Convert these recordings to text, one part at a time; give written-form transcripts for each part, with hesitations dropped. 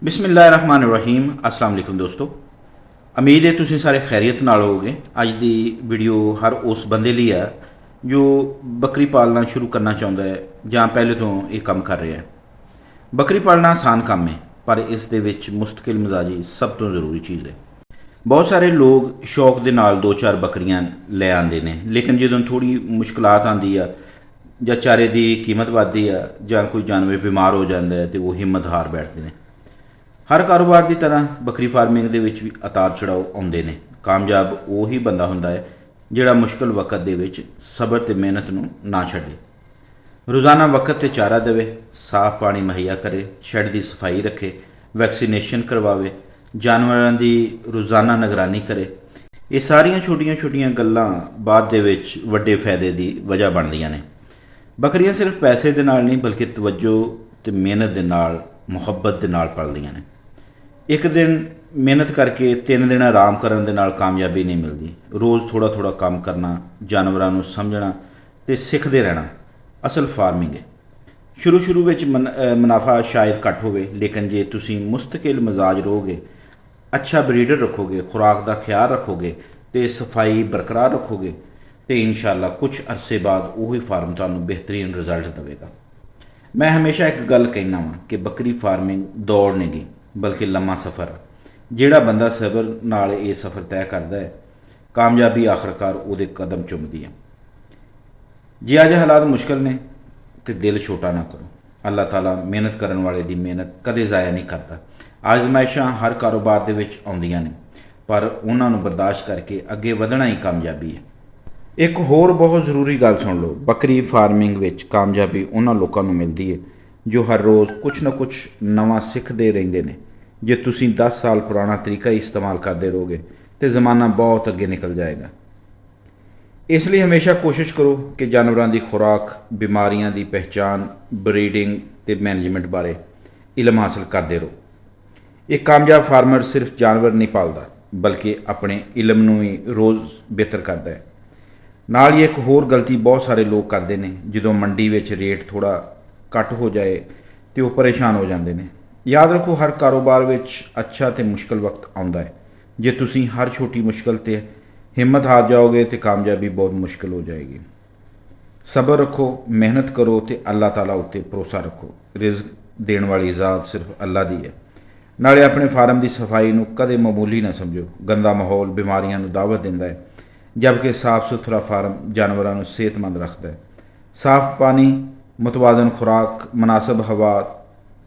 बिस्मिल्लाहिर्रहमानिर्रहीम अस्सलाम वालेकुम दोस्तों। उम्मीद है तुसीं सारे खैरियत नाल होगे। अज दी वीडियो हर उस बंदे लिए है जो बकरी पालना शुरू करना चाहुंदा है जां पहले तो ये काम कर रहा है। बकरी पालना आसान काम है पर इस दे विच मुस्तकिल मिजाजी सब तो ज़रूरी चीज़ है। बहुत सारे लोग शौक दे नाल दो चार बकरियां ले आंदे ने, लेकिन जदों थोड़ी मुश्किलात आंदी आ जां चारे दी कीमत वधदी आ जां कोई जानवर बीमार हो जाता है तो वो हिम्मत हार बैठते हैं। हर कारोबार की तरह बकरी फार्मिंग के भी उतार चढ़ाव आते हैं। कामयाब वही बंदा होंदा है जिहड़ा मुश्किल वक्त दे विच सबर ते मेहनत नूं ना छड्डे, रोज़ाना वक्त ते चारा देवे, साफ पानी मुहैया करे, शैड की सफाई रखे, वैक्सीनेशन करवावे, जानवरां दी रोज़ाना निगरानी करे। ये सारियां छोटियां छोटियां गल्लां बाद दे विच वड्डे फायदे की वजह बनदियां ने। बकरियां सिर्फ पैसे दे नाल नहीं बल्कि तवज्जो ते मेहनत दे नाल, मुहब्बत दे नाल पलदियां ने। एक दिन मेहनत करके 3 दिन आराम करन दे नाल कामयाबी नहीं मिलती। रोज़ थोड़ा थोड़ा काम करना, जानवरां नूं समझना ते सिखदे रहना असल फार्मिंग है। शुरू शुरू में मुनाफा शायद घट होवे, लेकिन जे तुसीं मुस्तकिल मिजाज रहोगे, अच्छा ब्रीडर रखोगे, खुराक का ख्याल रखोगे तो सफाई बरकरार रखोगे तो इंशाअल्लाह कुछ अरसे बाद वही फार्म तुहानूं बेहतरीन रिजल्ट देगा। मैं हमेशा एक गल कहना वा कि बकरी फार्मिंग दौड़ नहीं गी बल्कि लम्मा सफ़र है। जिहड़ा बंदा सबर नाल ये सफ़र तय करता है, कामयाबी आखिरकार उहदे कदम चुमदी है। जे अज हालात मुश्किल ने तो दिल छोटा ना करो। अल्लाह ताला मेहनत करने वाले की मेहनत कदे ज़ाया नहीं करता। आजमाइशां हर कारोबार दे विच आउंदियां ने, पर उन्हां नूं बर्दाश्त करके अगे वधना ही कामयाबी है। एक होर बहुत ज़रूरी गल सुन लो, बकरी फार्मिंग विच कामयाबी उन्हां लोकां नूं मिलदी है जो हर रोज़ कुछ ना कुछ नवां सिखदे रहिंदे ने। जे तुसीं 10 साल पुराना तरीका ही इस्तेमाल करते रहोगे तो ज़माना बहुत अगे निकल जाएगा। इसलिए हमेशा कोशिश करो कि जानवरों की खुराक, बीमारियां की पहचान, ब्रीडिंग ते मैनेजमेंट बारे इलम हासिल करते रहो। एक कामयाब फार्मर सिर्फ जानवर नहीं पालता बल्कि अपने इलम नूं भी रोज़ बेहतर करता है। नाल ही एक होर गलती बहुत सारे लोग करते हैं, जो मंडी में रेट थोड़ा घट हो जाए तो वो परेशान हो जाते हैं। याद रखो, हर कारोबार में अच्छा तो मुश्किल वक्त आता है। जे तुसीं हर छोटी मुश्किल ते हिम्मत हार जाओगे तो कामयाबी बहुत मुश्किल हो जाएगी। सबर रखो, मेहनत करो तो अल्लाह ताला उत्ते भरोसा रखो। रिज़्क देण वाली ज़ात सिर्फ अल्लाह दी है। नाले अपने फार्म की सफाई नूं कदे मामूली ना समझो। गंदा माहौल बीमारियां नूं दावत दिंदा है, जबकि साफ सुथरा फार्म जानवरों को सेहतमंद रखता है। साफ पानी, मुतवाजन खुराक, मुनासिब हवा,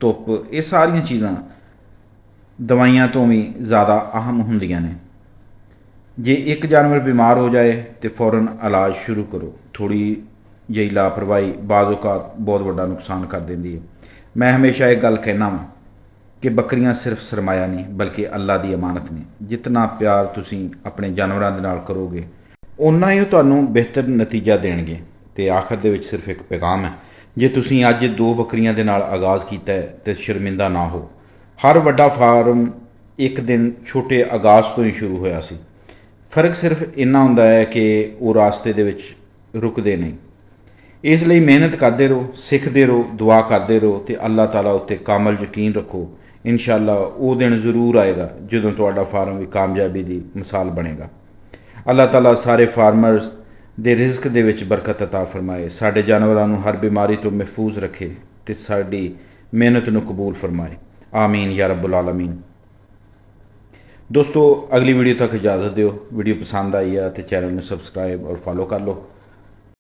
धुप, ये सारिया चीज़ां दवाइयां तो भी ज़्यादा अहम होंदियां ने। जे एक जानवर बीमार हो जाए तो फौरन इलाज शुरू करो। थोड़ी जी लापरवाही बाज़ औक़ात बहुत बड़ा नुकसान कर देंदी है। मैं हमेशा एक गल कहना वा कि बकरियां सिर्फ सरमाया नहीं बल्कि अल्लाह की अमानत ने। जितना प्यार तुसीं अपने जानवरों के नाल करोगे उन्ना ही तुहानूं बेहतर नतीजा देणगे। ते आखिर दे विच सिर्फ एक पैगाम है, जे तुसीं अज 2 बकरियां दे नाल आगाज़ कीता है तो शर्मिंदा ना हो। हर वड्डा फार्म एक दिन छोटे आगाज़ तो ही शुरू होया सी। फर्क सिर्फ इन्ना हुंदा है कि वो रास्ते दे विच रुकदे नहीं। इसलिए मेहनत करते रहो, सिखते रहो, दुआ करते रहो तो अल्लाह ताला उत्ते कामल यकीन रखो। इंशाअल्लाह वो दिन जरूर आएगा जदों तुहाडा फार्म भी कामयाबी की मिसाल बनेगा। अल्लाह ताला सारे फार्मर्स दे रिज़्क दे विच बरकत अता फरमाए, साडे जानवरां नूं हर बीमारी तो महफूज रखे ते साडी मेहनत नूं कबूल फरमाए। आमीन या रब्बुल आलमीन। दोस्तों, अगली वीडियो तक इजाज़त दिओ। वीडियो पसंद आई है तो चैनल में सबसक्राइब और फॉलो कर लो।